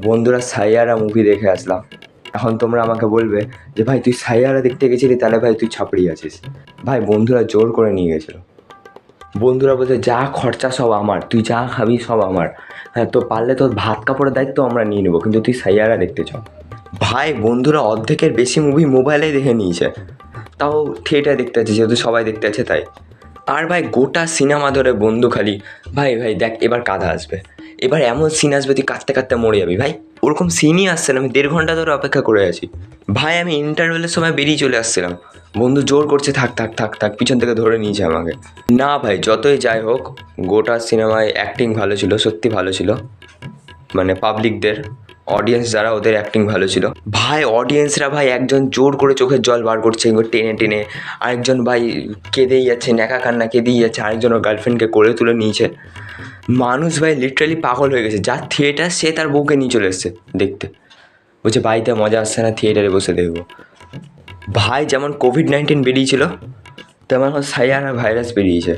বন্ধুরা সাইয়ারা মুভি দেখে আসলাম। এখন তোমরা আমাকে বলবে যে ভাই তুই সাইয়ারা দেখতে গেছিলি, তাহলে ভাই তুই ছাপড়ি আছিস। ভাই বন্ধুরা জোর করে নিয়ে গেছিলো। বন্ধুরা বলছে যা খরচা সব আমার, তুই যা খাবি সব আমার, হ্যাঁ তো পারলে তোর ভাত কাপড়ের দায়িত্ব আমরা নিয়ে নেবো, কিন্তু তুই সাইয়ারা দেখতে চ। ভাই বন্ধুরা অর্ধেকের বেশি মুভি মোবাইলে দেখে নিয়েছে, তাও থিয়েটারে দেখতে আছে যেহেতু সবাই দেখতে আছে তাই। আর ভাই গোটা সিনেমা ধরে বন্ধু খালি ভাই ভাই দেখ এবার কাঁধা আসবে, এবার এমন সিন আসবে তুই কাঁদতে কাঁদতে মরে যাবি। ভাই ওরকম সিনই আসছে না, আমি 1.5 ঘন্টা ধরে অপেক্ষা করে আছি। ভাই আমি ইন্টারভেলের সময় বেরিয়ে চলে আসছিলাম, বন্ধু জোর করছে থাক থাক থাক থাক, পিছন থেকে ধরে নিয়েছে আমাকে। না ভাই যতই যাই হোক, গোটা সিনেমায় অ্যাক্টিং ভালো ছিল, সত্যি ভালো ছিল। মানে পাবলিকদের, অডিয়েন্স যারা ওদের অ্যাক্টিং ভালো ছিল। ভাই অডিয়েন্সরা ভাই একজন জোর করে চোখের জল বার করছে এগুলো টেনে টেনে, আরেকজন ভাই কেঁদেই যাচ্ছে, ন্যাকা কান্না কেঁদেই যাচ্ছে, আরেকজন ওর গার্লফ্রেন্ডকে কোলে তুলে নিয়েছে। মানুষ ভাই লিটারালি পাগল হয়ে গেছে, যার থিয়েটার সে তার বউকে নিয়ে চলে এসছে দেখতে, বলছে বাড়িতে মজা আসছে না, থিয়েটারে বসে দেখবো। ভাই যেমন কোভিড-19 বেরিয়েছিল, তেমন এখন সাইয়ারা ভাইরাস বেরিয়েছে।